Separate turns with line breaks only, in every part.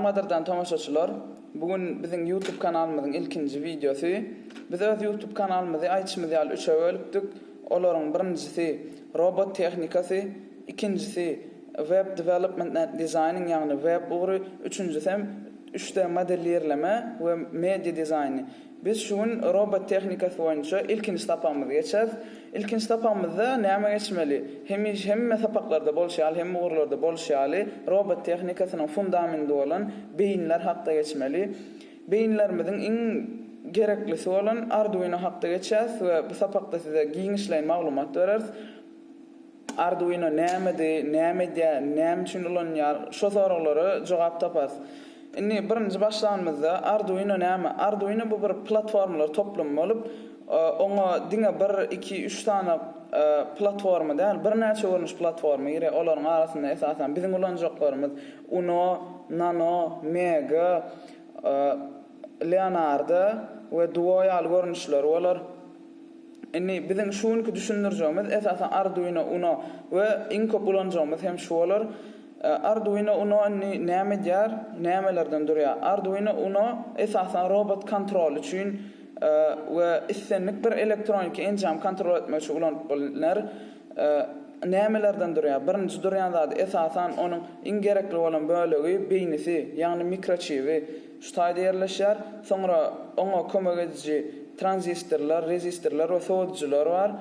Salam qadardan tamaşaçylar. Bugün bizim YouTube kanalymyzyň ilkinji videosy. Biz öz YouTube kanalymyzy aýçymyzy ýaly üçe bölüpdik. Olaryň birincisi robot tehnikasy, ikincisi web development and designing ýagny web ugry, üçüncüsi hem 3D modellerleme we media dizaýny. Biz şuň robot tehnikasy boýunça ilkinji tapamyzy geçer. İlkinji tapamyzda näme geçmeli? Hemme sapaklarda bolşýaly, hemme ugurlarda bolşýaly robot tehnikasynyň fundamenty bolan beýinler hakda geçmeli. Beýinlerimiziň iň gereklisi bolan Arduino hakda geçäs we bu sapakda size giňişleýän maglumat bereriz. Arduino nämedi, näme üçin ulanýar, şo soraglary jogap tapas. Indi birinji başlanmazda Arduino näme? Arduino bu bir platformalar toplamy bolup, oňa diňe 1, 2, 3 tane platforma däl, bir näçe görnüş platforma ýere olaryň arasynda esasen biziň ulanjaklarymyz Uno, Nano, Mega, Leonardo we Duo ýaly görnüşler bolar. Indi biziň şuňky düşündirjegimiz esasen Arduino, Uno we iň köp ulanjagymyz hem şu bolar. Arduino Uno näme diýär? Nämelerden durýar? Arduino Uno esasen robot kontrol üçin we islenlik bir elektronik enjam kontrol etmek üçin ulanýar. Nämelerden durýar? Birinji durýan zat esasen onuň iň gerekli bolan bölegi beýnisi, ýagny mikroçipi şu taýda ýerleşýär. Soňra oňa kömek edici transistorlar, rezistorlar we soğutucular bar.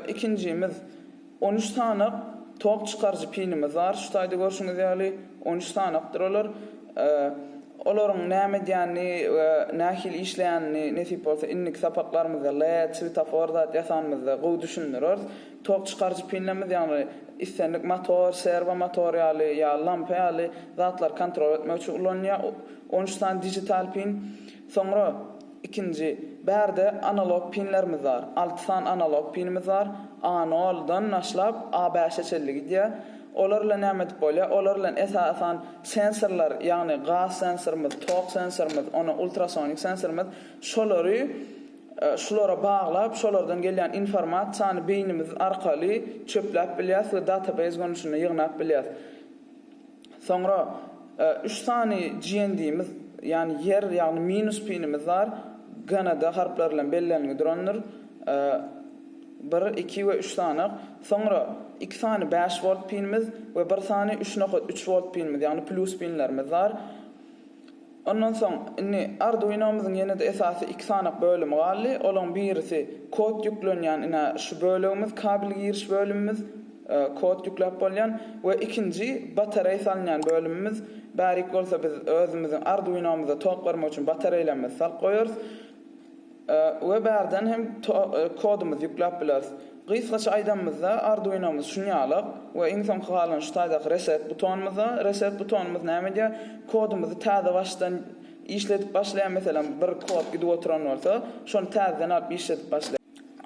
Ikincimiz 13 tane tok çıkarıcı pinimiz var. Şu taýda görüşüňiz ýaly 13 tanapdyr olar. Olaryň näme diýäni we nähil işleýänini nesip bolsa innik sapaklarymyzda LED, svetoforda ýasanmyzda gowy düşünýärys. Tok çıkarıcı pinlerimiz ýagny islenlik motor, servo motor ýaly ýa lampa ýaly zatlar kontrol etmek üçin ulanýar. 13 tane dijital pin. Soňra ikinji bärde analog pinlerimiz var. 6 tane analog pinimiz var. A0-dan başlap A5'e gidýär. Olarla näme edip bolýar? Olarla esasen sensorlar, ýagny gaz sensorymyz, tok sensorymyz, ona ultrasonik sensorymyz, şolara baglap, şolardan gelýän informasiýany beýnimiz arkaly çöplep bilýär we database görnüşinde ýygnap bilýär. Soňra 3 tane GND'miz, ýani yer, ýagny minus pinimiz var. Ganada harplar bilen bellenigi duranlar. 1, 2 we 3 tane. Soňra 2 tane 5 volt pinimiz we 1 tane 3.3 volt pinimiz, ýagny plus pinlerimiz var. Ondan soň Arduino'myzyň ýene-de esasy 2 tane bölüm galy. Olaň birisi kod ýüklenýän ina şu bölümimiz, kabel giriş bölümimiz, kod ýüklep bolýan we ikinji batareýa salynýan bölümimiz. Bärik bolsa biz özümiziň Arduino'myza tok bermek üçin batareýalarymyzy salyp goýarys. We bärden hem kodumyzy ýüklep bilersiz. Gysgaça aýdamyzda Arduino'myz şunýalyk we insan halyny şu taýda reset butonumyz näme diýär? Kodumyzy täze başdan işletip başlaýan meselem bir kod gidip oturan bolsa, şonu täzeden alyp işletip başlaýar.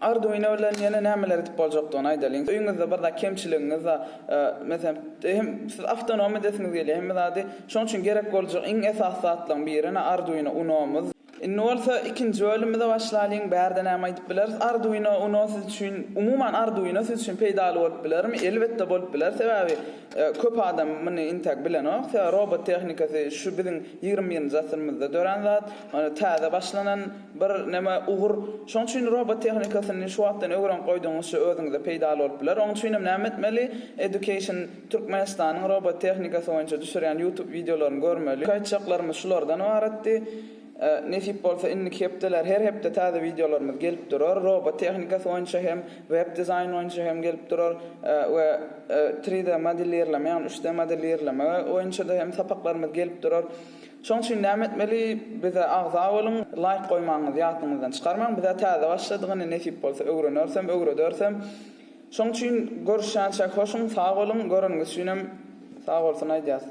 Arduino bilen ýene nämeler edip boljakdygyny aýdalyň. Öýüňizde birde kemçiligiňiz bar. Meselem hem siz awtonom edesiňiz gelýär, hem de şoň üçin gerek boljak iň esas zatlaryň birine Arduino Uno'myz. Olsa ikinci bölümde başlaýan bärde näme aýdyp bilersiz? Arduino Uno siz üçin, umuman Arduino siz üçin peýdaly bolup bilermi? Elbetde bolup biler. Sebäbi köp adam muny intek bilen ok. Robot tehnikasy şu biziň 20-nji asyrymyzda dören zat, täze başlanan bir näme ugur. Şoň üçin robot tehnikasyny şu wagtdan öwren goýdyňyz özüňizde peýdaly bolup biler. Oň üçin näme etmeli? Education Türkmenistanyň robot tehnikasy boýunça düşürýän YouTube videolaryny görmeli. Gaýtjaklarymyz şulardan ibaretdi. Nesip bolsa innik hepdeler, her hepde täze videolarymyz gelip durar. Robot tehnikasy boýunça hem web dizayn boýunça hem gelip durar we 3D modellerleme, ýagny 3D modellerleme boýunça da hem sapaklarymyz gelip durar. Şoň üçin näme etmeli? Bize agza bolun, like goýmaňyz, ýatyňyzdan çykarmaň. Bize täze başladygyny nesip bolsa öwrenörsem. Şoň üçin görüşýänçe hoşuň, sag bolun, görüňiz üçin sag bolsun aýdýas.